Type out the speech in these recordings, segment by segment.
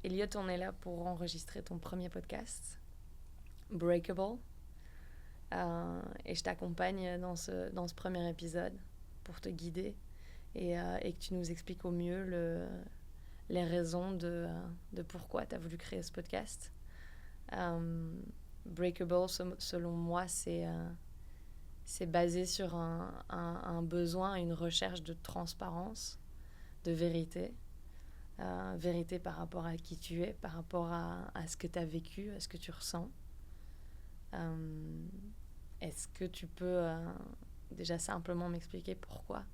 Elliot, on est là pour enregistrer ton premier podcast, Breakable. Et je t'accompagne dans ce premier épisode pour te guider et que tu nous expliques au mieux les raisons de pourquoi tu as voulu créer ce podcast. Breakable, selon moi, c'est basé sur un besoin, une recherche de transparence, de vérité. Vérité par rapport à qui tu es, par rapport à ce que tu as vécu, à ce que tu ressens. Est-ce que tu peux déjà simplement m'expliquer pourquoi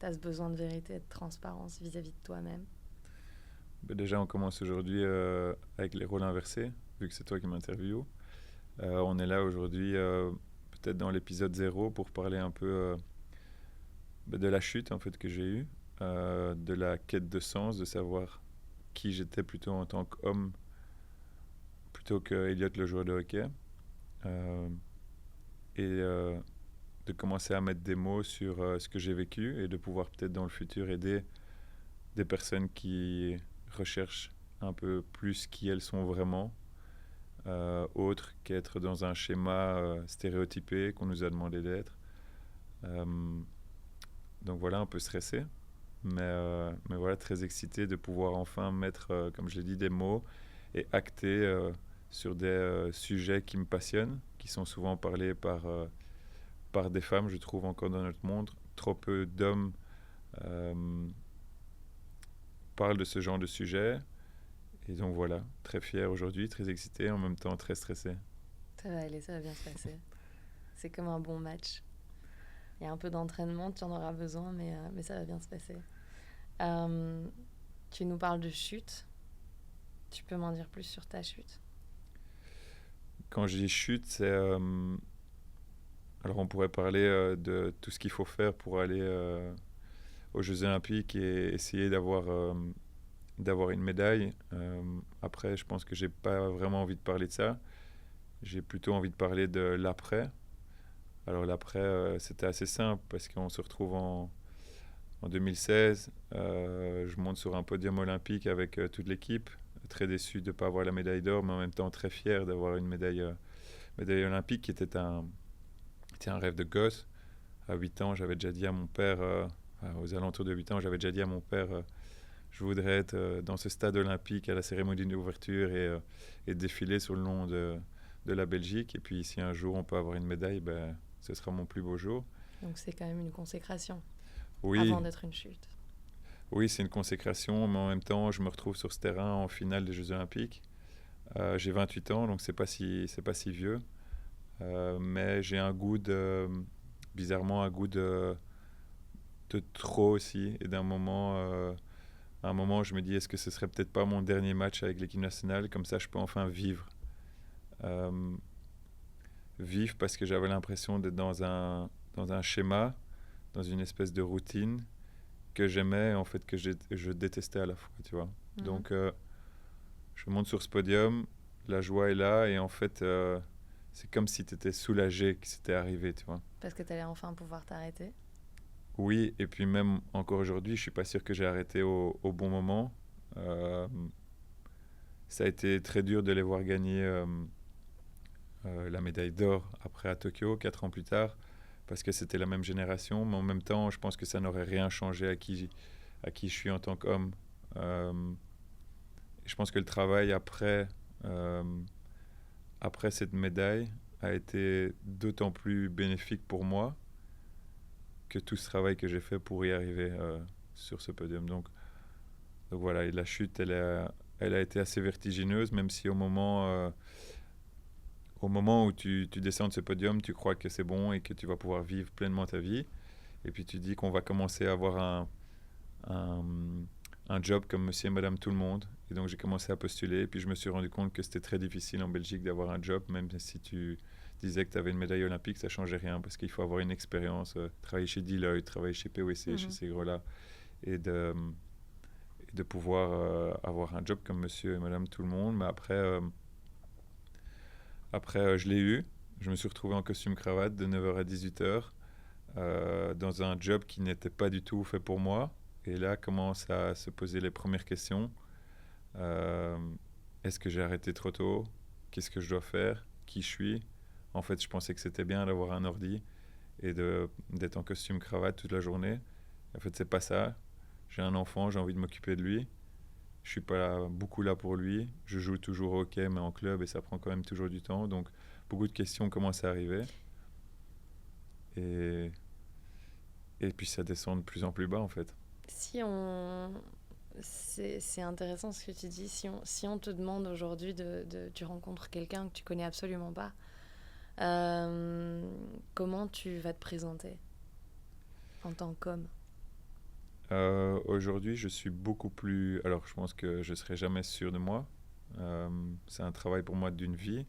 tu as ce besoin de vérité et de transparence vis-à-vis de toi-même? Déjà, on commence aujourd'hui avec les rôles inversés, vu que c'est toi qui m'interviews. On est là aujourd'hui, peut-être dans l'épisode 0, pour parler un peu de la chute en fait, que j'ai eue, de la quête de sens, de savoir qui j'étais plutôt en tant qu'homme, plutôt que Elliot, le joueur de hockey. Et de commencer à mettre des mots sur ce que j'ai vécu et de pouvoir peut-être dans le futur aider des personnes qui recherchent un peu plus qui elles sont vraiment, autre qu'être dans un schéma stéréotypé qu'on nous a demandé d'être. Donc voilà, un peu stressé, mais voilà, très excité de pouvoir enfin mettre, comme je l'ai dit, des mots et acter sur des sujets qui me passionnent, qui sont souvent parlés par des femmes, je trouve encore dans notre monde. Trop peu d'hommes parlent de ce genre de sujet. Et donc voilà, très fier aujourd'hui, très excité, en même temps très stressé. Ça va aller, ça va bien se passer. C'est comme un bon match. Il y a un peu d'entraînement, tu en auras besoin, mais ça va bien se passer. Tu nous parles de chute. Tu peux m'en dire plus sur ta chute? Quand je dis chute, c'est... alors on pourrait parler de tout ce qu'il faut faire pour aller aux Jeux Olympiques et essayer d'avoir une médaille. Après, je pense que j'ai pas vraiment envie de parler de ça. J'ai plutôt envie de parler de l'après. Alors l'après, c'était assez simple parce qu'on se retrouve en 2016. Je monte sur un podium olympique avec toute l'équipe. Très déçu de ne pas avoir la médaille d'or, mais en même temps très fier d'avoir une médaille olympique qui était un rêve de gosse. À 8 ans, j'avais déjà dit à mon père, aux alentours de 8 ans, j'avais déjà dit à mon père, je voudrais être dans ce stade olympique à la cérémonie d'ouverture et défiler sur le long de la Belgique. Et puis si un jour on peut avoir une médaille, ben, ce sera mon plus beau jour. Donc c'est quand même une consécration Oui, avant d'être une chute. oui, c'est une consécration, mais en même temps, je me retrouve sur ce terrain en finale des Jeux Olympiques. J'ai 28 ans, donc c'est pas si vieux. Mais j'ai bizarrement un goût de trop aussi. Et à un moment, je me dis, est-ce que ce serait peut-être pas mon dernier match avec l'équipe nationale? Comme ça, je peux enfin vivre. Vivre parce que j'avais l'impression d'être dans un schéma, dans une espèce de routine que j'aimais, en fait, que je détestais à la fois, tu vois. Mhm. Donc, je monte sur ce podium, la joie est là, et en fait, c'est comme si tu étais soulagé que c'était arrivé, tu vois. Parce que tu allais enfin pouvoir t'arrêter. Oui, et puis même encore aujourd'hui, je suis pas sûr que j'ai arrêté au bon moment. Euh, Ça a été très dur de les voir gagner la médaille d'or après à Tokyo, 4 ans plus tard, parce que c'était la même génération, mais en même temps, je pense que ça n'aurait rien changé à qui je suis en tant qu'homme. Je pense que le travail euh, après cette médaille a été d'autant plus bénéfique pour moi que tout ce travail que j'ai fait pour y arriver sur ce podium. Donc voilà, et la chute, elle a été assez vertigineuse, même si au moment où tu descends de ce podium, tu crois que c'est bon et que tu vas pouvoir vivre pleinement ta vie. Et puis tu dis qu'on va commencer à avoir un, un job comme monsieur et madame tout le monde. Et donc j'ai commencé à postuler. Et puis je me suis rendu compte que c'était très difficile en Belgique d'avoir un job, même si tu disais que tu avais une médaille olympique, ça ne changeait rien parce qu'il faut avoir une expérience, travailler chez Deloitte, travailler chez PwC, chez ces gros-là. Et de pouvoir avoir un job comme monsieur et madame tout le monde. Mais après je l'ai eu. Je me suis retrouvé en costume cravate de 9h à 18h dans un job qui n'était pas du tout fait pour moi. Et là commencent à se poser les premières questions. est-ce que j'ai arrêté trop tôt? Qu'est-ce que je dois faire? Qui je suis? En fait, je pensais que c'était bien d'avoir un ordi et d'être en costume cravate toute la journée. En fait, c'est pas ça. J'ai un enfant, j'ai envie de m'occuper de lui. Je suis pas beaucoup là pour lui. Je joue toujours au hockey, mais en club, et ça prend quand même toujours du temps. Donc, beaucoup de questions commencent à arriver. Et, et puis, ça descend de plus en plus bas, en fait. Si on... C'est intéressant ce que tu dis. Si on te demande aujourd'hui tu rencontres quelqu'un que tu connais absolument pas, comment tu vas te présenter en tant qu'homme? Aujourd'hui, je suis beaucoup plus... Alors, je pense que je ne serai jamais sûr de moi. C'est un travail pour moi d'une vie.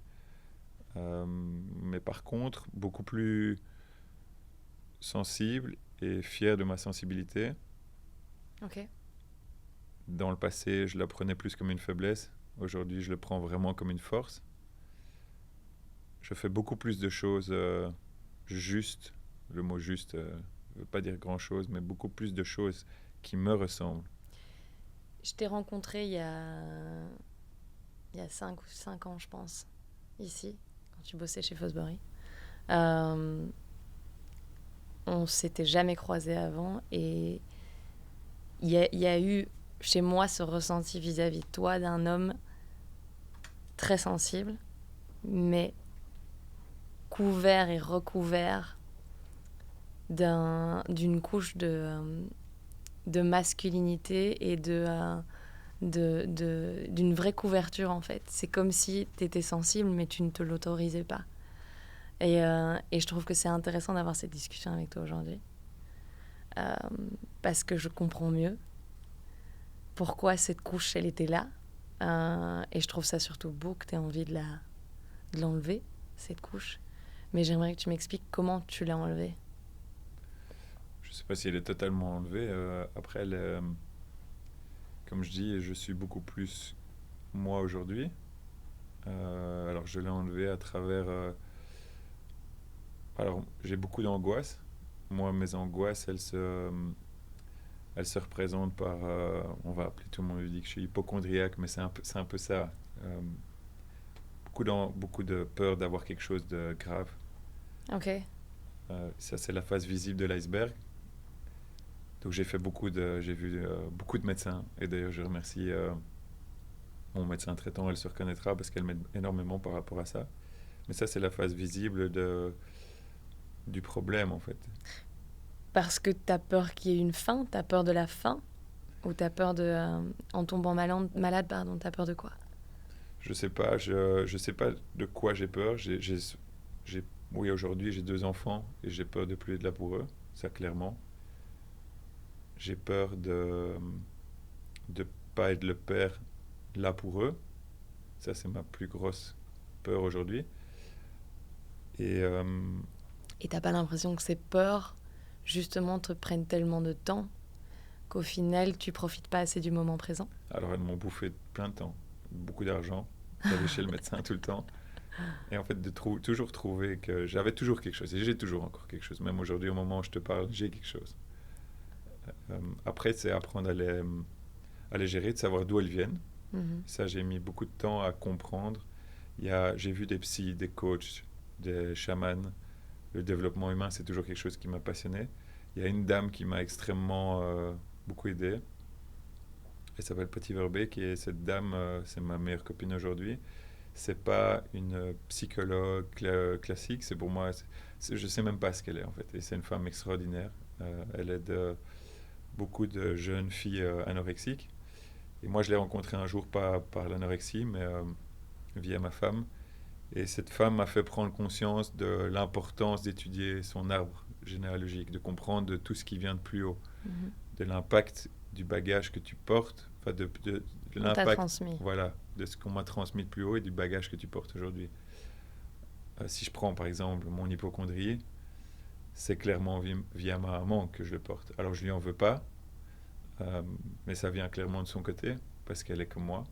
Mais par contre, beaucoup plus sensible et fier de ma sensibilité. Ok. Dans le passé, je la prenais plus comme une faiblesse. Aujourd'hui, je le prends vraiment comme une force. Je fais beaucoup plus de choses justes. Le mot juste ne veut pas dire grand-chose, mais beaucoup plus de choses qui me ressemblent. Je t'ai rencontré il y a 5 ans, je pense, ici, quand tu bossais chez Fosbury. On s'était jamais croisés avant et il y a eu chez moi ce ressenti vis-à-vis de toi d'un homme très sensible, mais couvert et recouvert d'une couche de masculinité et d'une vraie couverture, en fait. C'est comme si tu étais sensible, mais tu ne te l'autorisais pas. Et je trouve que c'est intéressant d'avoir cette discussion avec toi aujourd'hui. Parce que je comprends mieux pourquoi cette couche, elle était là. Et je trouve ça surtout beau que tu aies envie de l'enlever, cette couche. Mais j'aimerais que tu m'expliques comment tu l'as enlevée. Je ne sais pas si elle est totalement enlevée. Après, comme je dis, je suis beaucoup plus moi aujourd'hui. Alors, je l'ai enlevée à travers... alors, j'ai beaucoup d'angoisse. Moi, mes angoisses, elles se représentent par... on va appeler, tout le monde dit que je suis hypochondriaque, mais c'est un peu ça. Beaucoup de peur d'avoir quelque chose de grave. Ok. Ça, c'est la face visible de l'iceberg. Donc j'ai vu beaucoup de médecins. Et d'ailleurs, je remercie mon médecin traitant, elle se reconnaîtra parce qu'elle m'aide énormément par rapport à ça. Mais ça, c'est la face visible du problème, en fait. Parce que tu as peur qu'il y ait une fin, tu as peur de la fin, ou tu as peur en tombant malade, pardon, tu as peur de quoi? Je sais pas, je sais pas de quoi j'ai peur. Oui, aujourd'hui, j'ai 2 enfants et j'ai peur de plus être là pour eux, ça clairement. J'ai peur de pas être le père là pour eux. Ça, c'est ma plus grosse peur aujourd'hui. Et Et t'as pas l'impression que ces peurs, justement, te prennent tellement de temps qu'au final, tu profites pas assez du moment présent? alors, elles m'ont bouffé plein de temps, beaucoup d'argent, d'aller chez le médecin tout le temps. Et en fait, toujours trouver que j'avais toujours quelque chose. Et j'ai toujours encore quelque chose. Même aujourd'hui, au moment où je te parle, j'ai quelque chose. Après, c'est apprendre à les gérer, de savoir d'où elles viennent. Ça, j'ai mis beaucoup de temps à comprendre. J'ai vu des psys, des coachs, des chamans. Le développement humain, c'est toujours quelque chose qui m'a passionné. Il y a une dame qui m'a extrêmement beaucoup aidé. Elle s'appelle Petit Verbet, qui est cette dame, c'est ma meilleure copine aujourd'hui. C'est pas une psychologue classique, c'est pour moi, je sais même pas ce qu'elle est en fait. Et c'est une femme extraordinaire. Elle aide beaucoup de jeunes filles anorexiques. Et moi, je l'ai rencontrée un jour, pas par l'anorexie, mais via ma femme. Et cette femme m'a fait prendre conscience de l'importance d'étudier son arbre généalogique, de comprendre de tout ce qui vient de plus haut, de l'impact du bagage que tu portes, enfin de l'impact, voilà, de ce qu'on m'a transmis de plus haut et du bagage que tu portes aujourd'hui. Si je prends par exemple mon hypochondrie, c'est clairement via ma maman que je le porte. Alors je lui en veux pas, mais ça vient clairement de son côté parce qu'elle est comme moi.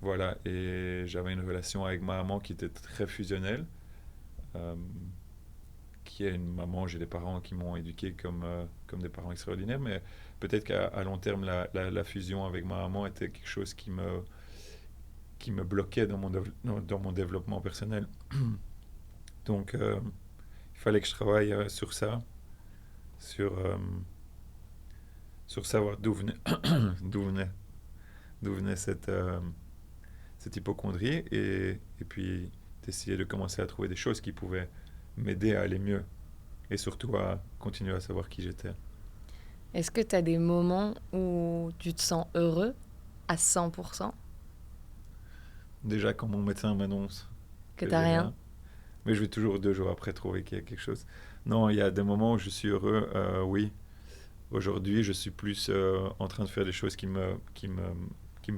Voilà, et j'avais une relation avec ma maman qui était très fusionnelle, qui est une maman, j'ai des parents qui m'ont éduqué comme comme des parents extraordinaires, mais peut-être qu'à long terme, la fusion avec ma maman était quelque chose qui me bloquait dans mon développement personnel. Donc, il fallait que je travaille sur ça, sur, sur savoir d'où venait, d'où venait cette hypochondrie, et puis d'essayer de commencer à trouver des choses qui pouvaient m'aider à aller mieux, et surtout à continuer à savoir qui j'étais. Est-ce que tu as des moments où tu te sens heureux à 100%? Déjà, quand mon médecin m'annonce Que que t'as j'ai rien? mais je vais toujours 2 jours après trouver qu'il y a quelque chose. Non, il y a des moments où je suis heureux, oui. Aujourd'hui, je suis plus en train de faire des choses qui me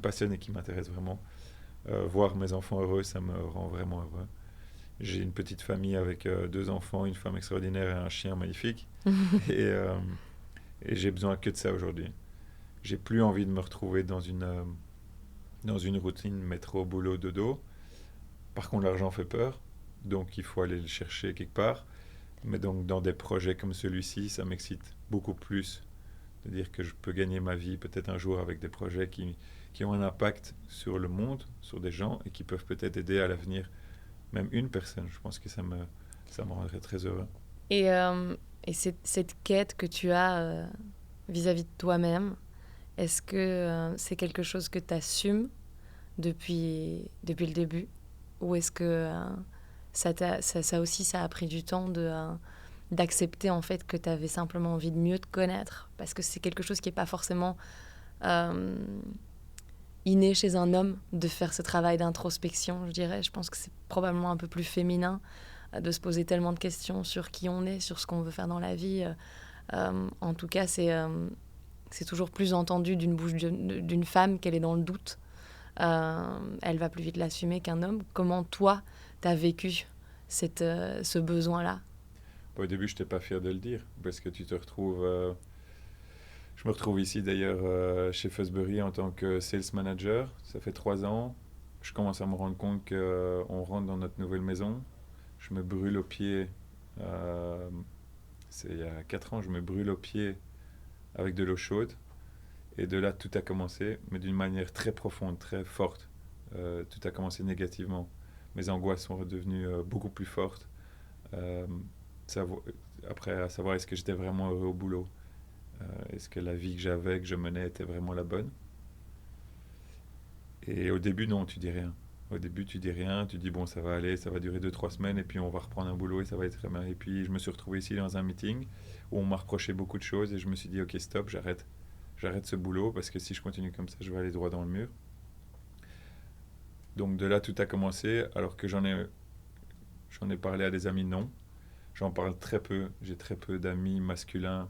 passionnent et qui m'intéressent vraiment. Voir mes enfants heureux, ça me rend vraiment heureux. J'ai une petite famille avec 2 enfants, une femme extraordinaire et un chien magnifique. Et, euh, et j'ai besoin que de ça aujourd'hui. J'ai plus envie de me retrouver dans une routine métro, boulot, dodo. Par contre, l'argent fait peur, donc il faut aller le chercher quelque part. Mais donc, dans des projets comme celui-ci, ça m'excite beaucoup plus de dire que je peux gagner ma vie peut-être un jour avec des projets qui ont un impact sur le monde, sur des gens, et qui peuvent peut-être aider à l'avenir même une personne. Je pense que ça me rendrait très heureux. Et cette quête que tu as vis-à-vis de toi-même, est-ce que c'est quelque chose que tu assumes depuis le début? Ou est-ce que ça aussi, ça a pris du temps d'accepter en fait que tu avais simplement envie de mieux te connaître? Parce que c'est quelque chose qui n'est pas forcément euh, inné chez un homme de faire ce travail d'introspection, je dirais. Je pense que c'est probablement un peu plus féminin de se poser tellement de questions sur qui on est, sur ce qu'on veut faire dans la vie. En tout cas, c'est toujours plus entendu d'une bouche d'une femme qu'elle est dans le doute. Elle va plus vite l'assumer qu'un homme. Comment toi, t'as vécu ce besoin-là? Au début, je n'étais pas fier de le dire, parce que tu te retrouves... je me retrouve ici d'ailleurs chez Fosbury en tant que sales manager. Ça fait 3 ans. Je commence à me rendre compte qu'on rentre dans notre nouvelle maison. Je me brûle aux pieds. C'est il y a 4 ans, je me brûle aux pieds avec de l'eau chaude. Et de là, tout a commencé, mais d'une manière très profonde, très forte. Tout a commencé négativement. Mes angoisses sont redevenues beaucoup plus fortes. Euh, Après, à savoir, est-ce que j'étais vraiment heureux au boulot? Est-ce que la vie que je menais, était vraiment la bonne? Et au début, non, tu dis rien. Au début, tu dis rien, tu dis bon, ça va aller, ça va durer 2, 3 semaines, et puis on va reprendre un boulot et ça va être très bien. Et puis, je me suis retrouvé ici dans un meeting où on m'a reproché beaucoup de choses et je me suis dit, ok, stop, j'arrête. J'arrête ce boulot parce que si je continue comme ça, je vais aller droit dans le mur. Donc de là, tout a commencé, alors que j'en ai parlé à des amis, non. J'en parle très peu. J'ai très peu d'amis masculins,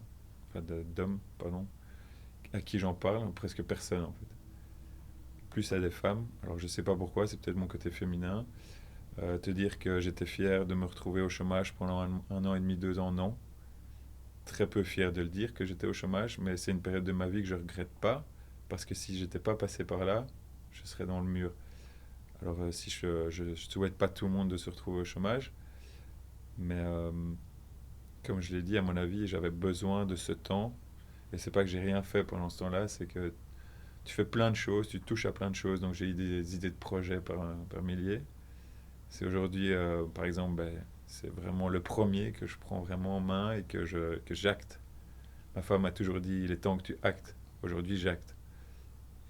enfin d'hommes, pardon, à qui j'en parle, presque personne en fait. Plus à des femmes. Alors je sais pas pourquoi, c'est peut-être mon côté féminin. Te dire que j'étais fier de me retrouver au chômage pendant un an et demi, 2 ans, non. Très peu fier de le dire que j'étais au chômage, mais c'est une période de ma vie que je regrette pas, parce que si j'étais pas passé par là, je serais dans le mur. Alors si je souhaite pas tout le monde de se retrouver au chômage, mais comme je l'ai dit, à mon avis, j'avais besoin de ce temps, et c'est pas que j'ai rien fait pendant ce temps-là, c'est que tu fais plein de choses, tu touches à plein de choses, donc j'ai eu des idées de projets par milliers. C'est aujourd'hui, par exemple, c'est vraiment le premier que je prends vraiment en main et que j'acte. Ma femme a toujours dit, il est temps que tu actes. Aujourd'hui, j'acte.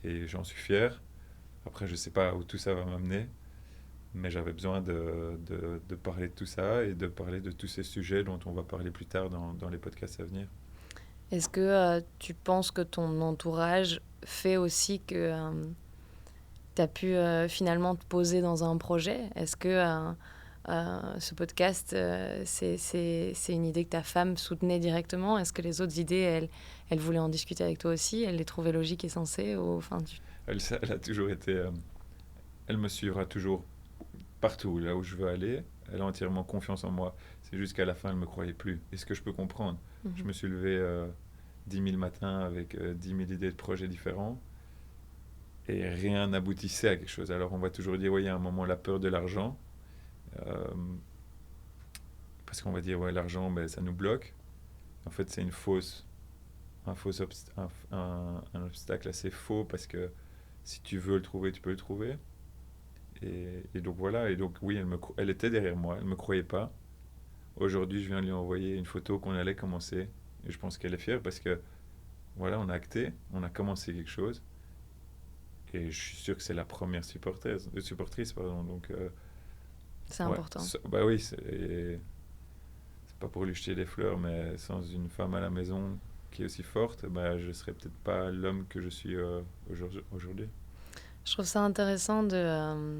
Et j'en suis fier. Après, je ne sais pas où tout ça va m'amener, mais j'avais besoin de parler de tout ça et de parler de tous ces sujets dont on va parler plus tard dans les podcasts à venir. Est-ce que tu penses que ton entourage fait aussi que tu as pu finalement te poser dans un projet? Est-ce que ce podcast, c'est une idée que ta femme soutenait directement? Est-ce que les autres idées, elle voulait en discuter avec toi aussi? Elle les trouvait logiques et sensées? Elle a toujours été... elle me suivra toujours partout, là où je veux aller. Elle a entièrement confiance en moi. C'est juste qu'à la fin, elle ne me croyait plus. Et ce que je peux comprendre, je me suis levé 10 000 matins avec 10 000 idées de projets différents. Et rien n'aboutissait à quelque chose. Alors on va toujours dire, oui, il y a un moment, la peur de l'argent. Euh, Parce qu'on va dire, ouais, l'argent, ça nous bloque. En fait, c'est une fausse un obstacle assez faux parce que si tu veux le trouver, tu peux le trouver. Et donc voilà, et donc oui, elle était derrière moi, elle ne me croyait pas. Aujourd'hui, je viens de lui envoyer une photo qu'on allait commencer. Et je pense qu'elle est fière parce que voilà, on a acté, on a commencé quelque chose. Et je suis sûr que c'est la première supportrice, pardon. Donc, C'est ouais, important. bah oui, c'est pas pour lui jeter des fleurs, mais sans une femme à la maison qui est aussi forte, bah, je serais peut-être pas l'homme que je suis aujourd'hui. Je trouve ça intéressant de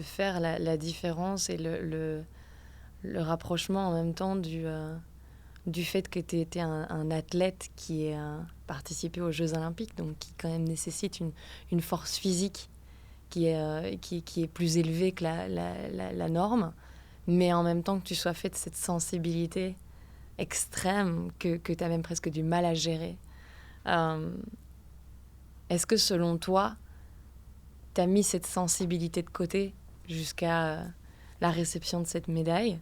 faire la différence et le rapprochement en même temps du fait que tu étais un athlète qui a participé aux Jeux Olympiques, donc qui quand même nécessite une force physique qui est plus élevée que la norme, mais en même temps que tu sois fait de cette sensibilité extrême que tu as même presque du mal à gérer. Est-ce que selon toi, tu as mis cette sensibilité de côté jusqu'à la réception de cette médaille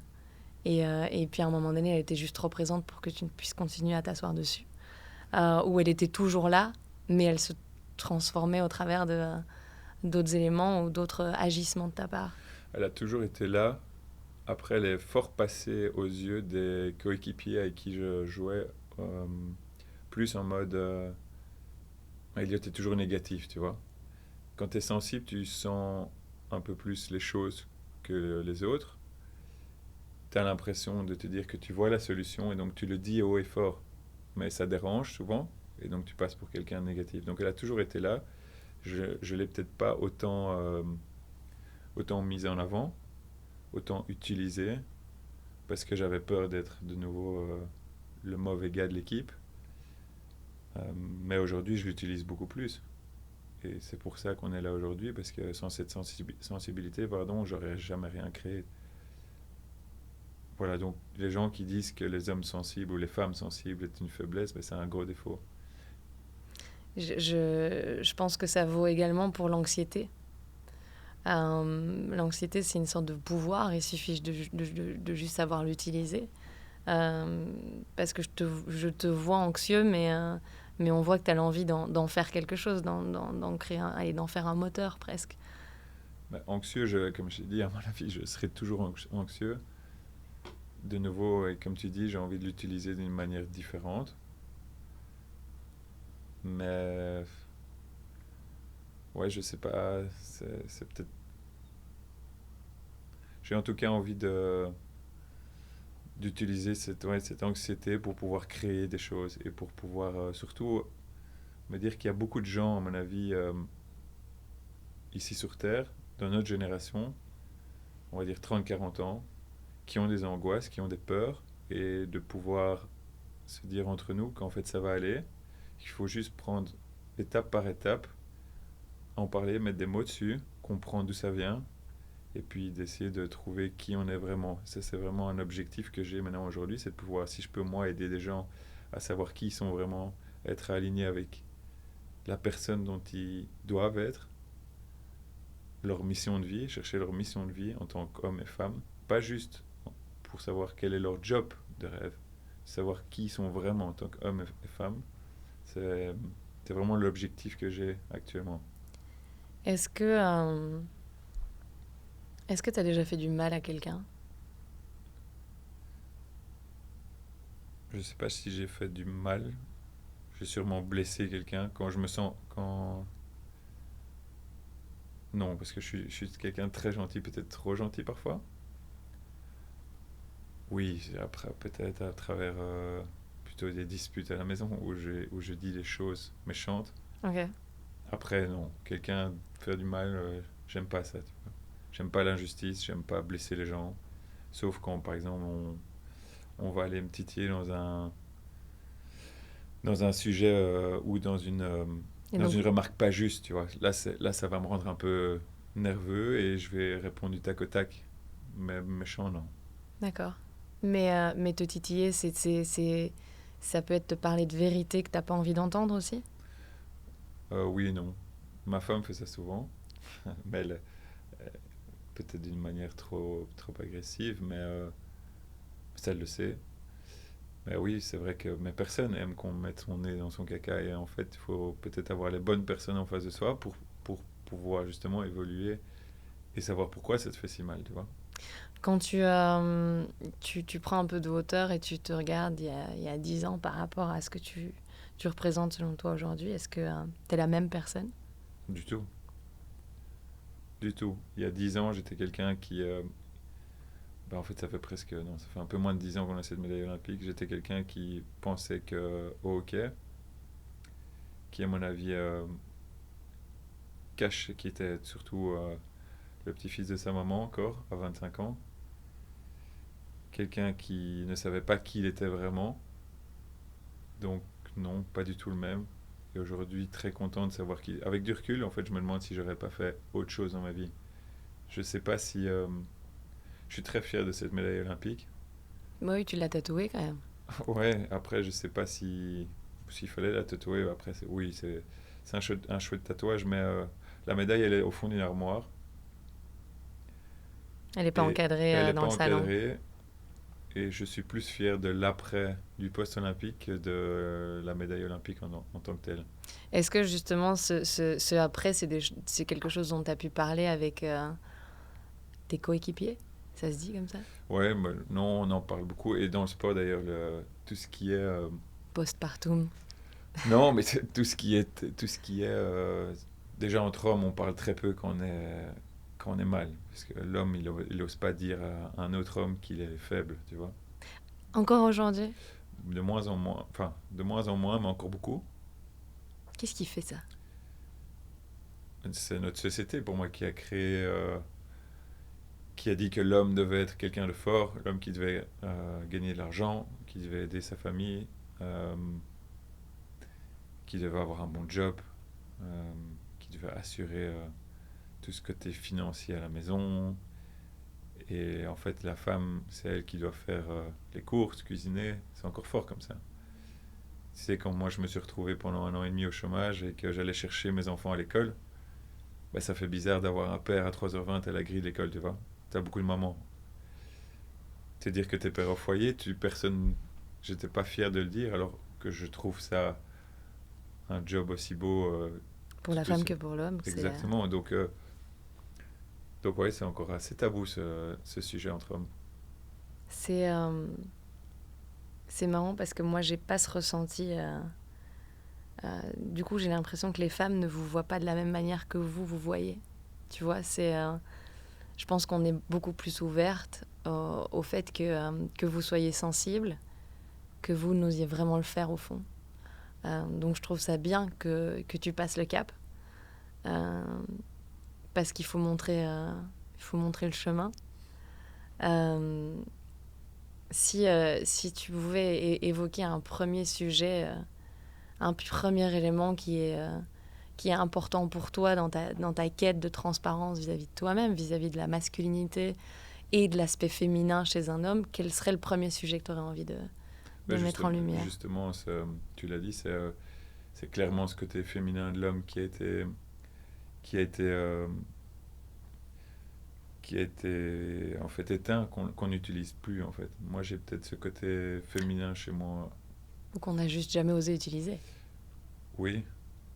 et puis à un moment donné, elle était juste trop présente pour que tu ne puisses continuer à t'asseoir dessus. Ou elle était toujours là, mais elle se transformait au travers d'autres éléments ou d'autres agissements de ta part. Elle a toujours été là. Après, elle est fort passée aux yeux des coéquipiers avec qui je jouais, euh, plus en mode Elliot est toujours négatif, tu vois. Quand tu es sensible, tu sens un peu plus les choses que les autres. Tu as l'impression de te dire que tu vois la solution et donc tu le dis haut et fort. Mais ça dérange souvent et donc tu passes pour quelqu'un de négatif. Donc elle a toujours été là. Je ne l'ai peut-être pas autant mise en avant, autant utilisée parce que j'avais peur d'être de nouveau le mauvais gars de l'équipe. Mais aujourd'hui, je l'utilise beaucoup plus. Et c'est pour ça qu'on est là aujourd'hui, parce que sans cette sensibilité, pardon, j'aurais jamais rien créé. Voilà, donc les gens qui disent que les hommes sensibles ou les femmes sensibles est une faiblesse, ben, c'est un gros défaut. Je pense que ça vaut également pour l'anxiété. L'anxiété, c'est une sorte de pouvoir, il suffit de juste savoir l'utiliser. Parce que je te vois anxieux, mais on voit que tu as l'envie d'en faire quelque chose, d'en créer et d'en faire un moteur presque. Ben, anxieux, comme je l'ai dit, à mon avis, je serai toujours anxieux. De nouveau, et comme tu dis, j'ai envie de l'utiliser d'une manière différente. Mais ouais, je sais pas, c'est peut-être. J'ai en tout cas envie d'utiliser cette anxiété pour pouvoir créer des choses et pour pouvoir surtout me dire qu'il y a beaucoup de gens, à mon avis, ici sur Terre, dans notre génération, on va dire 30-40 ans, qui ont des angoisses, qui ont des peurs, et de pouvoir se dire entre nous qu'en fait ça va aller, qu'il faut juste prendre étape par étape, en parler, mettre des mots dessus, comprendre d'où ça vient, et puis d'essayer de trouver qui on est vraiment. Ça, c'est vraiment un objectif que j'ai maintenant aujourd'hui, c'est de pouvoir, si je peux moi aider des gens à savoir qui ils sont vraiment, être alignés avec la personne dont ils doivent être, leur mission de vie, chercher leur mission de vie en tant qu'homme et femme, pas juste pour savoir quel est leur job de rêve, savoir qui ils sont vraiment en tant qu'homme et femme, c'est, c'est vraiment l'objectif que j'ai actuellement. Est-ce que est-ce que tu as déjà fait du mal à quelqu'un? Je ne sais pas si j'ai fait du mal, j'ai sûrement blessé quelqu'un quand je me sens... Non, parce que je suis quelqu'un de très gentil, peut-être trop gentil parfois. Oui, après, peut-être à travers plutôt des disputes à la maison où je dis des choses méchantes. Ok. Après, non, quelqu'un faire du mal, j'aime pas ça. Tu vois. J'aime pas l'injustice, j'aime pas blesser les gens. Sauf quand, par exemple, on va aller me titiller dans un sujet ou Et dans donc, une remarque pas juste, tu vois. Là, ça va me rendre un peu nerveux et je vais répondre du tac au tac. Mais méchant, non. d'accord. Mais te titiller, ça peut être te parler de vérité que t'as pas envie d'entendre aussi? Oui et non. Ma femme fait ça souvent, mais peut-être d'une manière trop agressive, mais ça, elle le sait. Mais oui, c'est vrai que mais personne aime qu'on mette son nez dans son caca. Et en fait, il faut peut-être avoir les bonnes personnes en face de soi pour pouvoir justement évoluer et savoir pourquoi ça te fait si mal, tu vois. Quand tu prends un peu de hauteur et tu te regardes il y a 10 ans par rapport à ce que tu représentes selon toi aujourd'hui, est-ce que tu es la même personne? Du tout. Du tout. Il y a 10 ans, j'étais quelqu'un qui... bah, en fait, ça fait presque... Non, ça fait un peu moins de 10 ans qu'on a cette médaille olympique. J'étais quelqu'un qui pensait que au hockey, qui à mon avis cache, qui était surtout le petit-fils de sa maman encore, à 25 ans. Quelqu'un qui ne savait pas qui il était vraiment. Donc non, pas du tout le même. Et aujourd'hui, très content de savoir qui... Avec du recul, en fait, je me demande si j'aurais pas fait autre chose dans ma vie. Je sais pas si... je suis très fier de cette médaille olympique. Bah oui, tu l'as tatoué quand même. Ouais, après, je sais pas si s'il fallait la tatouer. Après, oui, c'est un chouette tatouage, mais la médaille, elle est au fond d'une armoire. Elle n'est pas Et encadrée elle n'est dans pas le salon. encadrée. Et je suis plus fier de l'après du post-olympique que de la médaille olympique en tant que telle. Est-ce que justement ce après, c'est quelque chose dont tu as pu parler avec tes coéquipiers? Ça se dit comme ça? Ouais, mais non, on en parle beaucoup. Et dans le sport, d'ailleurs, tout ce qui est... Postpartum. non, mais tout ce qui est... déjà, entre hommes, on parle très peu quand on est mal. Parce que l'homme, il ose pas dire à un autre homme qu'il est faible, tu vois. Encore aujourd'hui? De moins en moins, enfin, de moins en moins, mais encore beaucoup. Qu'est-ce qui fait ça? C'est notre société, pour moi, qui a créé... qui a dit que l'homme devait être quelqu'un de fort, l'homme qui devait gagner de l'argent, qui devait aider sa famille, euh, qui devait avoir un bon job, euh, qui devait assurer tout ce côté financier à la maison. Et en fait, la femme, c'est elle qui doit faire les courses, cuisiner. C'est encore fort comme ça. Tu sais, quand moi je me suis retrouvé pendant 1 an et demi au chômage et que j'allais chercher mes enfants à l'école, bah, ça fait bizarre d'avoir un père à 3h20 à la grille de l'école, tu vois. T'as beaucoup de mamans. C'est dire que t'es père au foyer, personne, j'étais pas fier de le dire, alors que je trouve ça un job aussi beau. Pour la Tout femme que pour l'homme, exactement. Donc ouais, c'est encore assez tabou ce sujet entre hommes. c'est c'est marrant parce que moi j'ai pas ce ressenti. Du coup, j'ai l'impression que les femmes ne vous voient pas de la même manière que vous voyez. Tu vois, je pense qu'on est beaucoup plus ouverte au fait que vous soyez sensible, que vous n'osiez vraiment le faire au fond. Donc je trouve ça bien que tu passes le cap, euh, parce il faut montrer le chemin. Si tu pouvais évoquer un premier sujet, un premier élément qui est important pour toi dans ta quête de transparence vis-à-vis de toi-même, vis-à-vis de la masculinité et de l'aspect féminin chez un homme, quel serait le premier sujet que tu aurais envie de Ben mettre en lumière? justement, tu l'as dit, c'est clairement ce côté féminin de l'homme qui a été, euh, qui a été en fait éteint, qu'on n'utilise plus en fait. Moi, j'ai peut-être ce côté féminin chez moi, Ou qu'on n'a juste jamais osé utiliser? oui,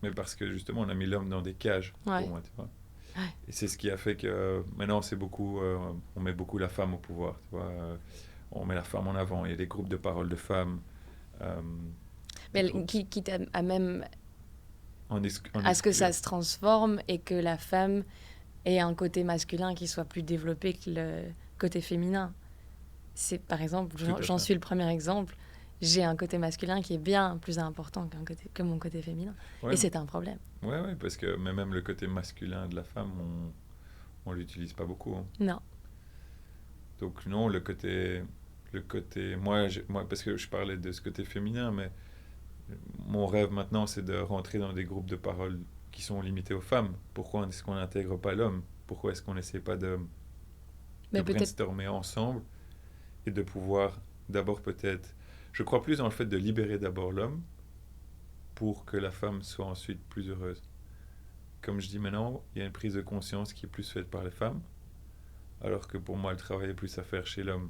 mais parce que justement, on a mis l'homme dans des cages pour Ouais. moi, tu vois. Ouais. Et c'est ce qui a fait que maintenant, on met beaucoup la femme au pouvoir, tu vois. On met la femme en avant. Il y a des groupes de parole de femmes. euh, des Mais groupes quitte à même en à ce que ça exclure. se transforme et que la femme ait un côté masculin qui soit plus développé que le côté féminin. C'est par exemple, Tout à j'en fait. suis le premier exemple, j'ai un côté masculin qui est bien plus important que mon côté féminin. Ouais, Et c'est un problème. ouais, parce que mais même le côté masculin de la femme, on l'utilise pas beaucoup, hein. Non. Donc non, moi, parce que je parlais de ce côté féminin, mais mon rêve maintenant, c'est de rentrer dans des groupes de parole qui sont limités aux femmes. Pourquoi est-ce qu'on n'intègre pas l'homme? Pourquoi est-ce qu'on n'essaie pas de Mais peut-être, brainstormer ensemble et de pouvoir d'abord peut-être... Je crois plus dans le fait de libérer d'abord l'homme pour que la femme soit ensuite plus heureuse. Comme je dis maintenant, il y a une prise de conscience qui est plus faite par les femmes, alors que pour moi, le travail est plus à faire chez l'homme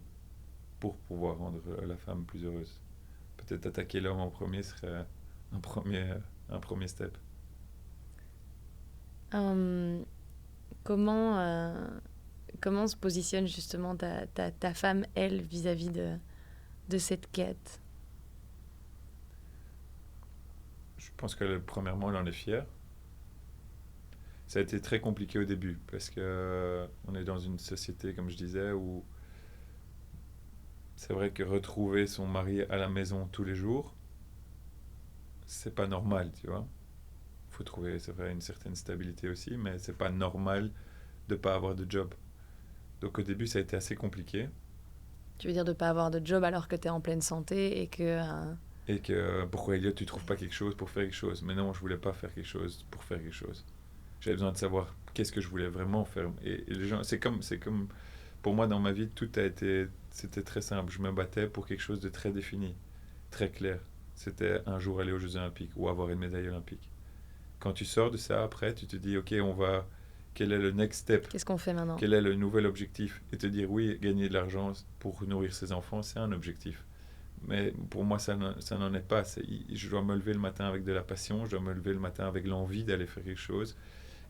pour pouvoir rendre la femme plus heureuse. peut-être attaquer l'homme en premier serait un premier, un premier step. Comment, comment se positionne justement ta femme, elle, vis-à-vis de cette quête? Je pense que premièrement, elle en est fière. Ça a été très compliqué au début parce que on est dans une société, comme je disais, où c'est vrai que retrouver son mari à la maison tous les jours, c'est pas normal, tu vois. Faut trouver, c'est vrai, une certaine stabilité aussi, mais c'est pas normal de pas avoir de job. Donc au début, ça a été assez compliqué. Tu veux dire de pas avoir de job alors que tu es en pleine santé et que... Et que pourquoi Elliot, tu trouves pas quelque chose pour faire quelque chose? Mais non, je voulais pas faire quelque chose pour faire quelque chose. J'avais besoin de savoir qu'est-ce que je voulais vraiment faire. Et les gens, c'est comme, pour moi dans ma vie, tout a été, c'était très simple. Je me battais pour quelque chose de très défini, très clair. C'était un jour aller aux Jeux Olympiques ou avoir une médaille olympique. Quand tu sors de ça, après, tu te dis, ok, on va, quel est le next step? Qu'est-ce qu'on fait maintenant? Quel est le nouvel objectif? Et te dire, oui, gagner de l'argent pour nourrir ses enfants, c'est un objectif. Mais pour moi, ça n'en est pas. Je dois me lever le matin avec de la passion, je dois me lever le matin avec l'envie d'aller faire quelque chose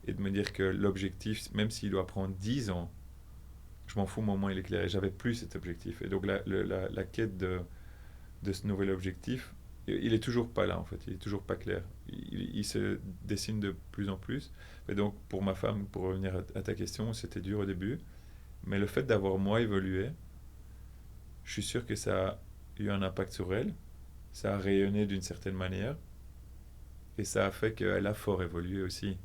et de me dire que l'objectif, même s'il doit prendre 10 ans, je m'en fous, mon moment il est clair. Et j'avais plus cet objectif. Et donc la quête de ce nouvel objectif, il est toujours pas là en fait, il est toujours pas clair. Il se dessine de plus en plus. Et donc pour ma femme, pour revenir à ta question, c'était dur au début. Mais le fait d'avoir moi évolué, je suis sûr que ça a eu un impact sur elle. Ça a rayonné d'une certaine manière. Et ça a fait qu'elle a fort évolué aussi.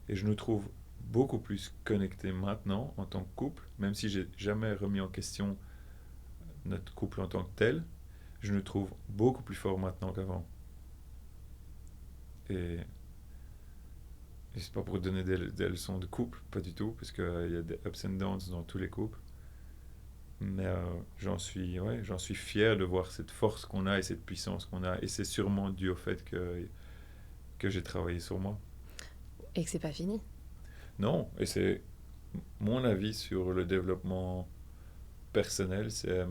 Et je nous trouve beaucoup plus connectés maintenant en tant que couple, même si j'ai jamais remis en question notre couple en tant que tel, je nous trouve beaucoup plus forts maintenant qu'avant. Et, et c'est pas pour donner des leçons de couple, pas du tout, parce qu'il y a des ups and downs dans tous les couples. Mais j'en suis fier de voir cette force qu'on a et cette puissance qu'on a. Et c'est sûrement dû au fait que j'ai travaillé sur moi. Et que c'est pas fini. Non, et c'est mon avis sur le développement personnel, c'est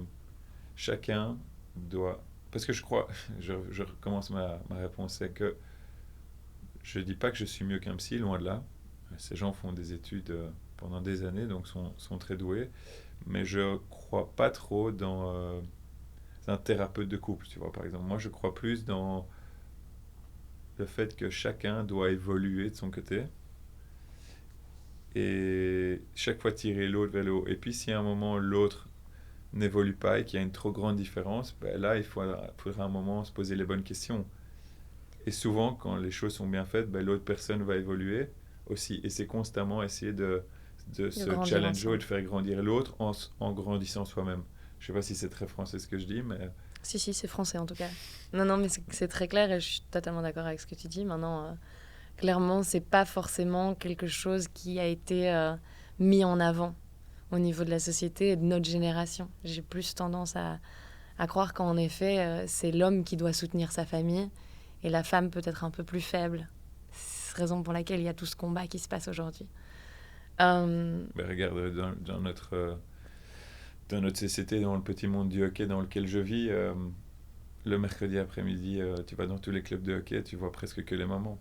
chacun doit... Parce que je crois, je recommence ma réponse, c'est que je ne dis pas que je suis mieux qu'un psy, loin de là. Ces gens font des études pendant des années, donc sont très doués. Mais je crois pas trop dans un thérapeute de couple, tu vois, par exemple. Moi, je crois plus dans le fait que chacun doit évoluer de son côté et chaque fois tirer l'autre vers le haut. Et puis, si à un moment, l'autre n'évolue pas et qu'il y a une trop grande différence, ben là, il faudra un moment se poser les bonnes questions. Et souvent, quand les choses sont bien faites, ben l'autre personne va évoluer aussi. Et c'est constamment essayer de se challenger et de faire grandir l'autre en grandissant soi-même. Je ne sais pas si c'est très français ce que je dis, mais... Si, c'est français en tout cas. Non, mais c'est très clair et je suis totalement d'accord avec ce que tu dis. Maintenant, clairement, c'est pas forcément quelque chose qui a été mis en avant au niveau de la société et de notre génération. J'ai plus tendance à croire qu'en effet, c'est l'homme qui doit soutenir sa famille et la femme peut être un peu plus faible. C'est la raison pour laquelle il y a tout ce combat qui se passe aujourd'hui. Ben regarde, dans notre société, dans le petit monde du hockey dans lequel je vis, le mercredi après-midi, tu vas dans tous les clubs de hockey, tu vois presque que les mamans.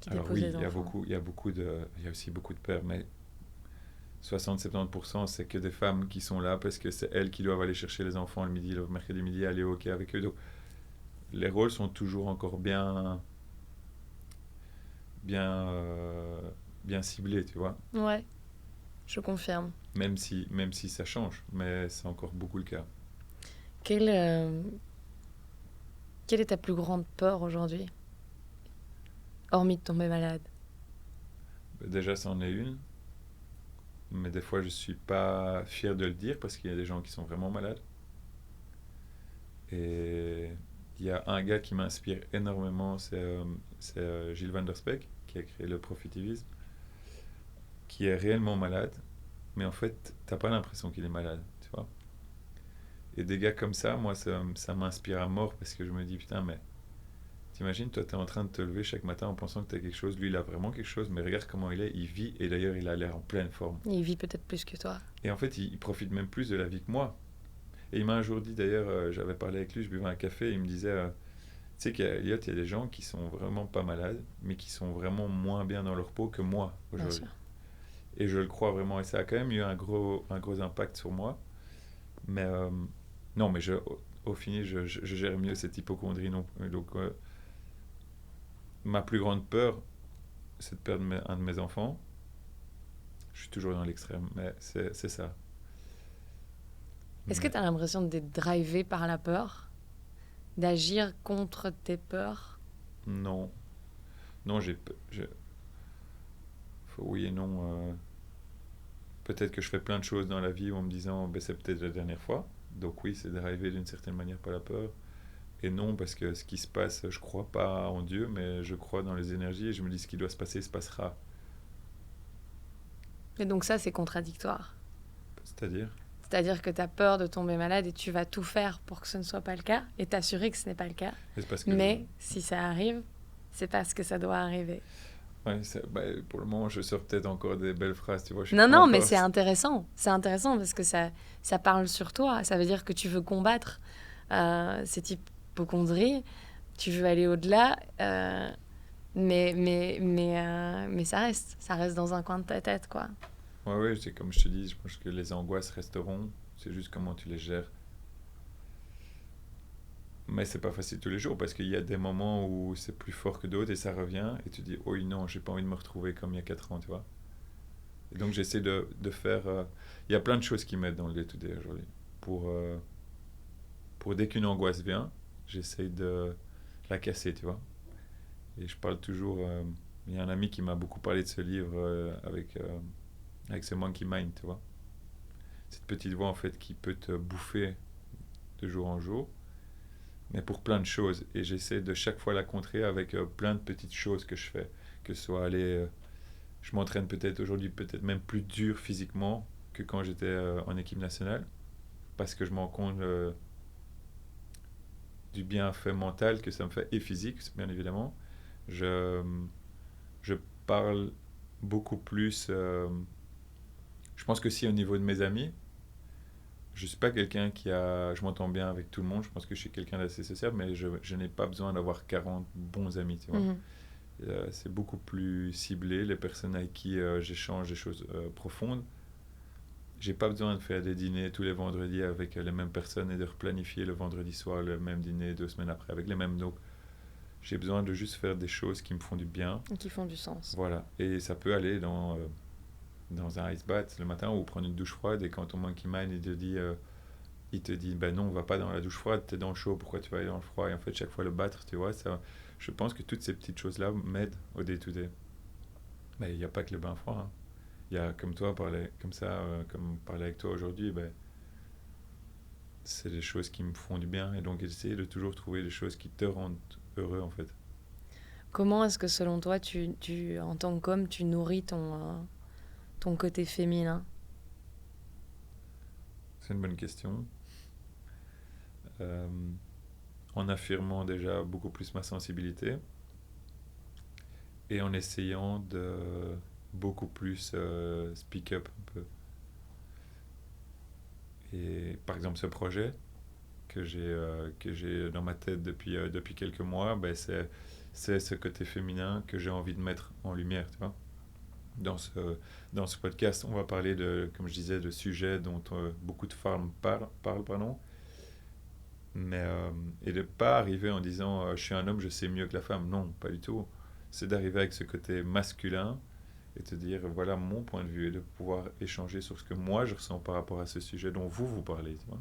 Alors oui, il y a aussi beaucoup de pères, mais 60-70%, c'est que des femmes qui sont là parce que c'est elles qui doivent aller chercher les enfants le mercredi midi, aller au hockey avec eux. Donc, les rôles sont toujours encore bien ciblés, tu vois. Ouais, je confirme. Même si ça change, mais c'est encore beaucoup le cas. Quelle est ta plus grande peur aujourd'hui, hormis de tomber malade? Déjà, c'en est une. Mais des fois, je ne suis pas fier de le dire parce qu'il y a des gens qui sont vraiment malades. Et il y a un gars qui m'inspire énormément, c'est Gilles Van Der Speck, qui a créé le profitivisme, qui est réellement malade, mais en fait, tu n'as pas l'impression qu'il est malade, tu vois. Et des gars comme ça, moi, ça m'inspire à mort parce que je me dis, putain, mais t'imagines, toi, tu es en train de te lever chaque matin en pensant que tu as quelque chose. Lui, il a vraiment quelque chose, mais regarde comment il est. Il vit, et d'ailleurs, il a l'air en pleine forme. Il vit peut-être plus que toi. Et en fait, il profite même plus de la vie que moi. Et il m'a un jour dit, d'ailleurs, j'avais parlé avec lui, je buvais un café, et il me disait, tu sais qu'Eliott, il y a des gens qui sont vraiment pas malades, mais qui sont vraiment moins bien dans leur peau que moi Bien aujourd'hui. sûr. Et je le crois vraiment, et ça a quand même eu un gros impact sur moi. Mais non, mais au final, je gère mieux cette hypochondrie. Non. Donc, ma plus grande peur, c'est de perdre un de mes enfants. Je suis toujours dans l'extrême, mais c'est ça. Est-ce que Mais tu as l'impression d'être drivé par la peur, d'agir contre tes peurs? non, non, oui et non. Peut-être que je fais plein de choses dans la vie en me disant, ben, c'est peut-être la dernière fois. Donc oui, c'est d'arriver d'une certaine manière par la peur. Et non, parce que ce qui se passe, je crois pas en Dieu, mais je crois dans les énergies et je me dis ce qui doit se passer se passera. Et donc ça, c'est contradictoire. C'est-à-dire, C'est-à-dire que tu as peur de tomber malade et tu vas tout faire pour que ce ne soit pas le cas et t'assurer que ce n'est pas le cas. et c'est parce que Mais si ça arrive, c'est parce que ça doit arriver. ouais, bah, pour le moment, je sors peut-être encore des belles phrases, tu vois. Je suis Non, pas non, mais encore. c'est intéressant. C'est intéressant parce que ça parle sur toi. Ça veut dire que tu veux combattre cette hypocondrie. Tu veux aller au-delà. Mais ça reste dans un coin de ta tête, quoi. Ouais, ouais, c'est comme je te dis, je pense que les angoisses resteront. C'est juste comment tu les gères. Mais c'est pas facile tous les jours parce qu'il y a des moments où c'est plus fort que d'autres et ça revient et tu dis, oh non, j'ai pas envie de me retrouver comme il y a 4 ans, tu vois. Et donc j'essaie de faire. Il y a plein de choses qui m'aident dans le day-to-day aujourd'hui. Pour, euh, pour dès qu'une angoisse vient, j'essaie de la casser, tu vois. Et je parle toujours. Il y a un ami qui m'a beaucoup parlé de ce livre avec ce Monkey Mind, tu vois. Cette petite voix en fait qui peut te bouffer de jour en jour, mais pour plein de choses. Et j'essaie de chaque fois la contrer avec plein de petites choses que je fais. Que ce soit aller. Je m'entraîne peut-être aujourd'hui, peut-être même plus dur physiquement que quand j'étais en équipe nationale, parce que je me rends compte du bienfait mental que ça me fait et physique, bien évidemment. Je, je parle beaucoup plus. Je pense que si au niveau de mes amis, je ne suis pas quelqu'un qui a. Je m'entends bien avec tout le monde, je pense que je suis quelqu'un d'assez sociable, mais je n'ai pas besoin d'avoir 40 bons amis, tu vois. Mhm. C'est beaucoup plus ciblé, les personnes avec qui j'échange des choses profondes. J'ai pas besoin de faire des dîners tous les vendredis avec les mêmes personnes et de replanifier le vendredi soir le même dîner 2 semaines après avec les mêmes. Donc, j'ai besoin de juste faire des choses qui me font du bien. Qui font du sens. Voilà. Et ça peut aller dans un ice bath le matin ou prendre une douche froide. Et quand ton monkey mind il te dit ben non, on va pas dans la douche froide, t'es dans le chaud, pourquoi tu vas aller dans le froid? Et en fait, chaque fois le battre, tu vois, ça, je pense que toutes ces petites choses-là m'aident au day-to-day. Mais il n'y a pas que le bain froid. Hein. Il y a comme toi, parler comme ça, comme parler avec toi aujourd'hui, ben, c'est des choses qui me font du bien. Et donc, essayer de toujours trouver des choses qui te rendent heureux, en fait. Comment est-ce que selon toi, en tant qu'homme, tu nourris ton côté féminin? C'est une bonne question. Euh, en affirmant déjà beaucoup plus ma sensibilité et en essayant de beaucoup plus speak up un peu. Et par exemple, ce projet que j'ai dans ma tête depuis quelques mois, ben c'est ce côté féminin que j'ai envie de mettre en lumière, tu vois. Dans ce, dans ce podcast, on va parler de, comme je disais, de sujets dont beaucoup de femmes parlent, pardon. Mais, et de ne pas arriver en disant je suis un homme, je sais mieux que la femme. Non, pas du tout. C'est d'arriver avec ce côté masculin et te dire voilà mon point de vue et de pouvoir échanger sur ce que moi je ressens par rapport à ce sujet dont vous parlez. Tu vois.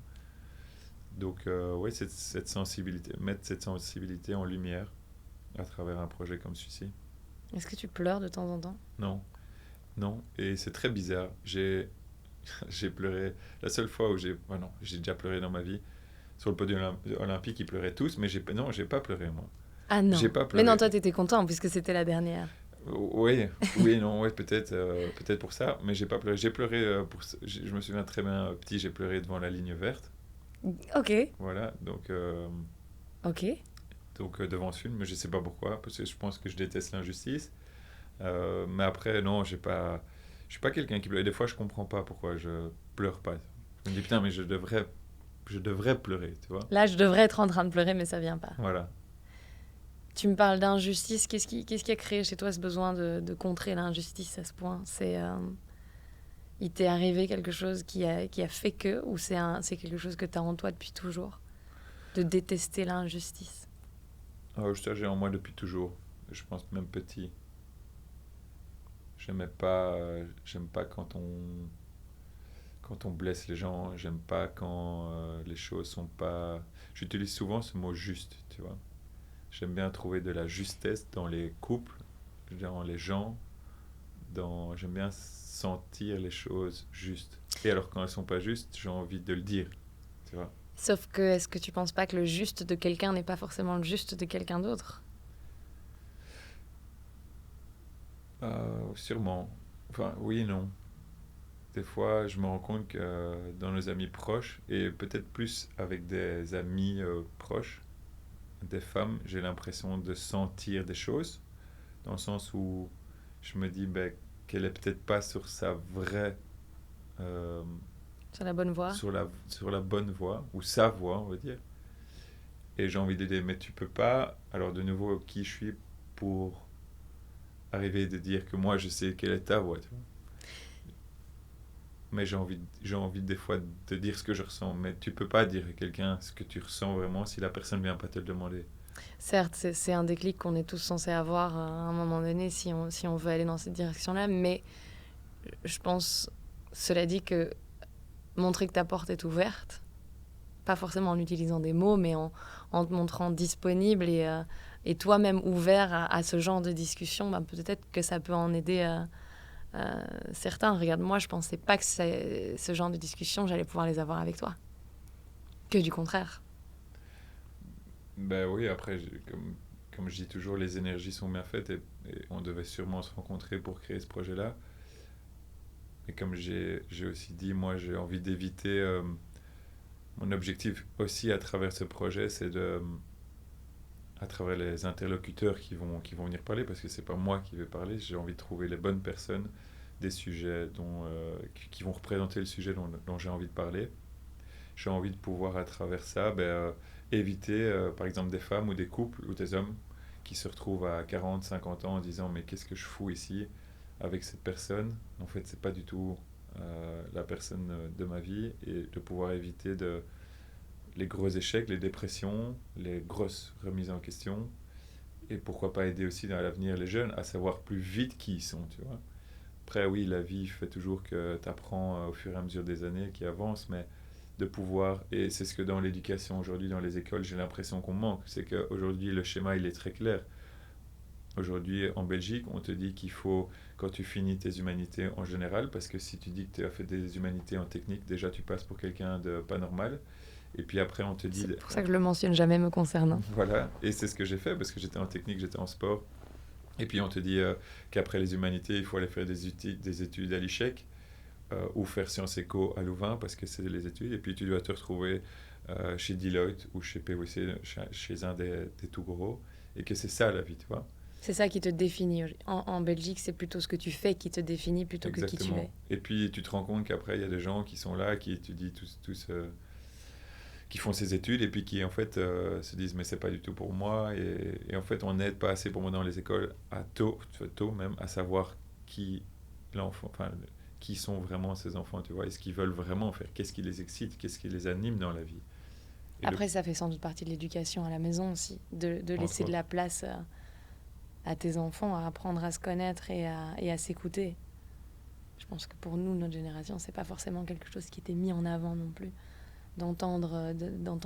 Donc, oui, cette sensibilité, mettre cette sensibilité en lumière à travers un projet comme celui-ci. Est-ce que tu pleures de temps en temps? Non, non. Et c'est très bizarre. J'ai pleuré. La seule fois où j'ai. Oh non, j'ai déjà pleuré dans ma vie. Sur le podium olympique, ils pleuraient tous, mais non, j'ai pas pleuré, moi. Ah non. J'ai pas Mais non, pleuré. toi, t'étais content puisque c'était la dernière. Oui, oui, non, ouais, peut-être pour ça, mais j'ai pas pleuré. J'ai pleuré je me souviens très bien, petit, j'ai pleuré devant la ligne verte. Ok, Voilà, ok. donc devant ce film, mais je sais pas pourquoi, parce que je pense que je déteste l'injustice. Mais après, non, je suis pas quelqu'un qui pleure. Et des fois, je comprends pas pourquoi je pleure pas. Je me dis, putain, mais je devrais je devrais pleurer, tu vois. Là, je devrais être en train de pleurer, mais ça vient pas. Voilà. Tu me parles d'injustice. Qu'est-ce qui a créé chez toi ce besoin de contrer l'injustice à ce point? Il t'est arrivé quelque chose qui a fait que, ou c'est quelque chose que tu as en toi depuis toujours, de détester l'injustice? Ça, j'ai en moi depuis toujours. Je pense même petit. J'aime pas quand on blesse les gens. J'aime pas quand les choses sont pas. J'utilise souvent ce mot juste, tu vois. J'aime bien trouver de la justesse dans les couples, dans les gens. J'aime bien sentir les choses justes. Et alors quand elles sont pas justes, j'ai envie de le dire, tu vois. Sauf que, est-ce que tu penses pas que le juste de quelqu'un n'est pas forcément le juste de quelqu'un d'autre? Sûrement. Enfin, oui et non. Des fois, je me rends compte que dans nos amis proches, et peut-être plus avec des amis proches, des femmes, j'ai l'impression de sentir des choses, dans le sens où je me dis ben, qu'elle est peut-être pas sur sa vraie... euh, Sur la bonne voie? sur la bonne voie, ou sa voie, on va dire. Et j'ai envie d'aider, mais tu peux pas, alors de nouveau, qui je suis pour arriver de dire que moi je sais quelle est ta voie, tu vois. Mais j'ai envie des fois de dire ce que je ressens, mais tu peux pas dire à quelqu'un ce que tu ressens vraiment si la personne vient pas te le demander. Certes, c'est un déclic qu'on est tous censés avoir à un moment donné si on veut aller dans cette direction-là, mais je pense, cela dit, que montrer que ta porte est ouverte, pas forcément en utilisant des mots, mais en te montrant disponible et toi-même ouvert à ce genre de discussion, ben peut-être que ça peut en aider certains. Regarde, moi, je pensais pas que ce genre de discussion, j'allais pouvoir les avoir avec toi. Que du contraire. Ben oui, après, comme je dis toujours, les énergies sont bien faites et on devait sûrement se rencontrer pour créer ce projet-là. Et comme j'ai aussi dit, moi j'ai envie d'éviter... mon objectif aussi à travers ce projet, c'est de... à travers les interlocuteurs qui vont venir parler, parce que c'est pas moi qui vais parler, j'ai envie de trouver les bonnes personnes, des sujets qui vont représenter le sujet dont j'ai envie de parler. J'ai envie de pouvoir à travers ça éviter par exemple des femmes ou des couples ou des hommes qui se retrouvent à 40, 50 ans en disant mais qu'est-ce que je fous ici avec cette personne. En fait c'est pas du tout la personne de ma vie, et de pouvoir éviter les gros échecs, les dépressions, les grosses remises en question, et pourquoi pas aider aussi dans l'avenir les jeunes à savoir plus vite qui ils sont, tu vois. Après oui, la vie fait toujours que tu apprends au fur et à mesure des années qui avancent, mais de pouvoir, et c'est ce que dans l'éducation aujourd'hui, dans les écoles, j'ai l'impression qu'on manque, c'est qu'aujourd'hui le schéma il est très clair. Aujourd'hui en Belgique, on te dit qu'il faut, quand tu finis tes humanités en général, parce que si tu dis que tu as fait des humanités en technique, déjà tu passes pour quelqu'un de pas normal, et puis après on te dit... C'est pour ça que je le mentionne jamais me concernant. Voilà, et c'est ce que j'ai fait, parce que j'étais en technique, j'étais en sport, et puis on te dit qu'après les humanités, il faut aller faire des études à l'ICHEC, ou faire Sciences Éco à Louvain parce que c'est les études, et puis tu dois te retrouver chez Deloitte ou chez PwC, chez un des tout gros, et que c'est ça la vie, tu vois. C'est ça qui te définit. En Belgique, c'est plutôt ce que tu fais qui te définit plutôt que qui tu es. Et puis tu te rends compte qu'après il y a des gens qui sont là, qui étudient qui font ces études, et puis qui en fait se disent mais c'est pas du tout pour moi, et en fait on n'aide pas assez pour moi dans les écoles tôt même à savoir qui l'enfant, enfin qui sont vraiment ces enfants, tu vois, et ce qu'ils veulent vraiment faire, qu'est-ce qui les excite, qu'est-ce qui les anime dans la vie. Et après ça fait sans doute partie de l'éducation à la maison aussi, de laisser de la place à tes enfants à apprendre à se connaître et à s'écouter. Je pense que pour nous, notre génération, c'est pas forcément quelque chose qui était mis en avant non plus, d'entendre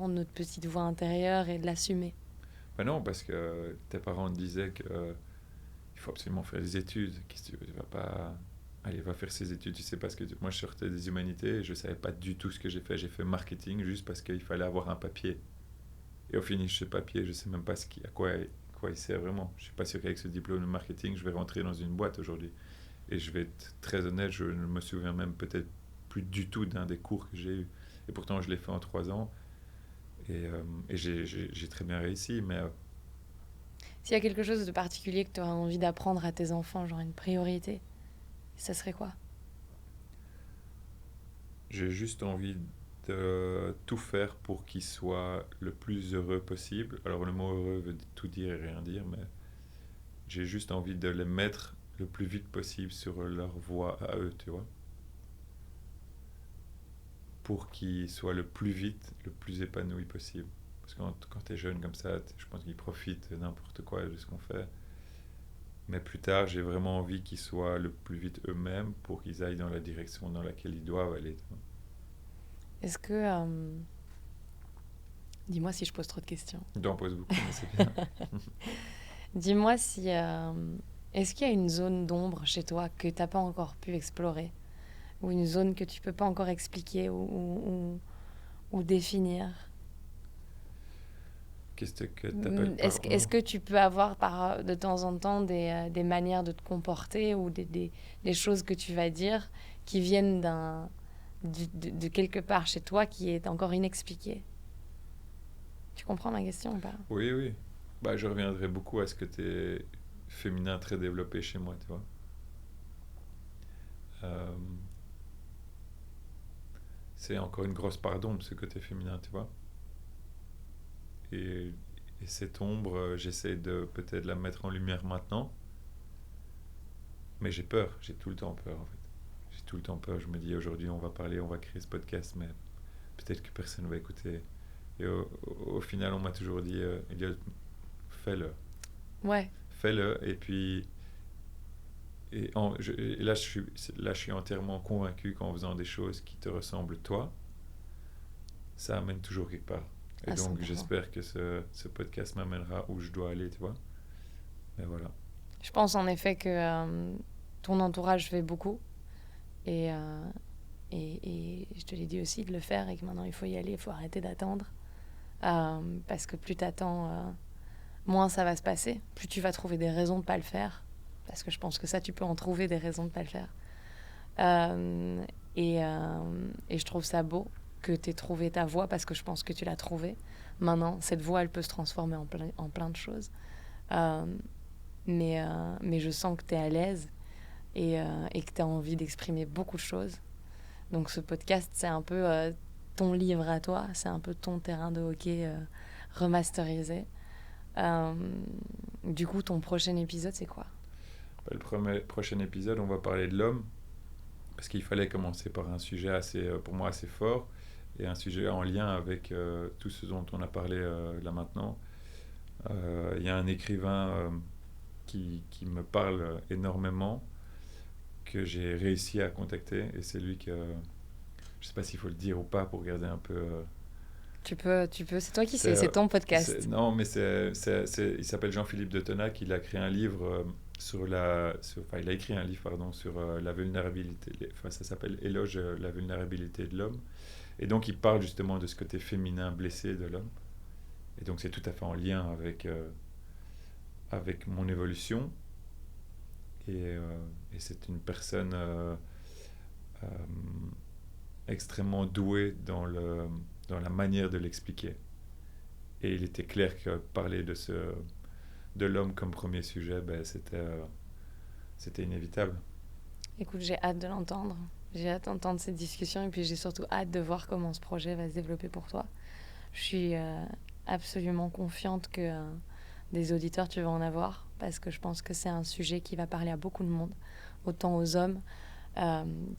notre petite voix intérieure et de l'assumer. Ben non, parce que tes parents te disaient que il faut absolument faire des études. Qu'est-ce que tu vas pas... Allez, va faire ses études, tu sais pas ce que... Moi, je sortais des humanités et je savais pas du tout ce que j'ai fait. J'ai fait marketing juste parce qu'il fallait avoir un papier. Et au finish, ce papier, je sais même pas à quoi il sert vraiment. Je suis pas sûr qu'avec ce diplôme de marketing, je vais rentrer dans une boîte aujourd'hui. Et je vais être très honnête, je ne me souviens même peut-être plus du tout d'un des cours que j'ai eu. Et pourtant, je l'ai fait en 3 ans. Et j'ai très bien réussi, mais... S'il y a quelque chose de particulier que tu auras envie d'apprendre à tes enfants, genre une priorité, ça serait quoi? J'ai juste envie de tout faire pour qu'ils soient le plus heureux possible. Alors le mot heureux veut tout dire et rien dire, mais j'ai juste envie de les mettre le plus vite possible sur leur voie à eux, tu vois. Pour qu'ils soient le plus vite, le plus épanouis possible. Parce que quand tu es jeune comme ça, je pense qu'ils profitent de n'importe quoi de ce qu'on fait. Mais plus tard, j'ai vraiment envie qu'ils soient le plus vite eux-mêmes pour qu'ils aillent dans la direction dans laquelle ils doivent aller. Tu vois. Est-ce que... Dis-moi si je pose trop de questions. J'en pose beaucoup, mais c'est bien. Dis-moi si... est-ce qu'il y a une zone d'ombre chez toi que tu n'as pas encore pu explorer? Ou une zone que tu peux pas encore expliquer ou définir? Qu'est-ce que tu appelles par Est-ce que tu peux avoir de temps en temps des manières de te comporter ou des choses que tu vas dire qui viennent de quelque part chez toi qui est encore inexpliqué? Tu comprends ma question ou pas? Oui, oui. Bah, je reviendrai beaucoup à ce côté féminin très développé chez moi, tu vois. C'est encore une grosse part d'ombre, ce côté féminin, tu vois. Et cette ombre, j'essaie de peut-être la mettre en lumière maintenant. Mais j'ai peur, j'ai tout le temps peur en fait. J'ai tout le temps peur, je me dis aujourd'hui on va parler, on va créer ce podcast, mais peut-être que personne ne va écouter. Et au final on m'a toujours dit, Elliot, fais-le. Ouais. Fais-le, et puis... Et là, je suis entièrement convaincu qu'en faisant des choses qui te ressemblent toi, ça amène toujours quelque part. Et donc, 100%. j'espère que ce podcast m'amènera où je dois aller, tu vois. Mais voilà. Je pense en effet que ton entourage fait beaucoup. Et je te l'ai dit aussi de le faire et que maintenant il faut y aller, il faut arrêter d'attendre. Parce que plus t'attends, moins ça va se passer. Plus tu vas trouver des raisons de pas le faire. Parce que je pense que ça, tu peux en trouver des raisons de pas le faire. Et je trouve ça beau que tu aies trouvé ta voie parce que je pense que tu l'as trouvée. Maintenant, cette voie, elle peut se transformer en plein de choses. Mais je sens que tu es à l'aise et que tu as envie d'exprimer beaucoup de choses. Donc ce podcast, c'est un peu ton livre à toi, c'est un peu ton terrain de hockey remasterisé. Du coup, ton prochain épisode, c'est quoi? Le prochain épisode, on va parler de l'homme, parce qu'il fallait commencer par un sujet pour moi assez fort, et un sujet en lien avec tout ce dont on a parlé là maintenant. Il y a un écrivain qui me parle énormément, que j'ai réussi à contacter, et c'est lui que... je sais pas s'il faut le dire ou pas pour garder un peu... Tu peux, c'est toi qui sais, c'est ton podcast. Non, mais il s'appelle Jean-Philippe de Tenac, il a créé un livre il a écrit un livre, pardon, sur la vulnérabilité, ça s'appelle Éloge la vulnérabilité de l'homme, et donc il parle justement de ce côté féminin blessé de l'homme, et donc c'est tout à fait en lien avec mon évolution, et c'est une personne extrêmement douée dans la manière de l'expliquer. Et il était clair que parler de l'homme comme premier sujet, c'était inévitable. Écoute, j'ai hâte de l'entendre. J'ai hâte d'entendre cette discussion et puis j'ai surtout hâte de voir comment ce projet va se développer pour toi. Je suis absolument confiante que des auditeurs, tu vas en avoir parce que je pense que c'est un sujet qui va parler à beaucoup de monde, autant aux hommes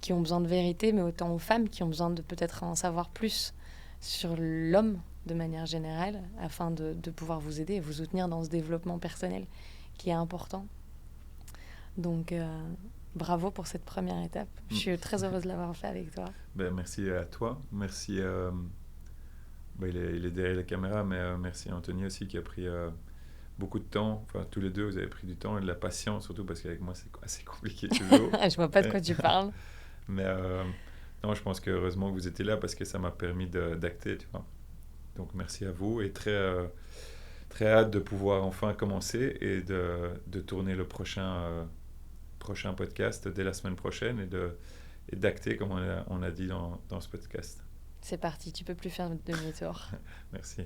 qui ont besoin de vérité, mais autant aux femmes qui ont besoin de peut-être en savoir plus sur l'homme de manière générale, afin de pouvoir vous aider et vous soutenir dans ce développement personnel qui est important. Donc, bravo pour cette première étape. Je suis très heureuse de l'avoir fait avec toi. Merci à toi. Merci. Il est derrière la caméra, mais merci à Anthony aussi qui a pris beaucoup de temps. Enfin, tous les deux, vous avez pris du temps et de la patience, surtout parce qu'avec moi, c'est assez compliqué toujours. Je vois pas de quoi tu parles. Mais non, je pense que heureusement que vous étiez là parce que ça m'a permis d'acter, tu vois. Donc merci à vous et très hâte de pouvoir enfin commencer et de tourner le prochain podcast dès la semaine prochaine et d'acter comme on a dit dans ce podcast. C'est parti, tu peux plus faire demi-tour. Merci.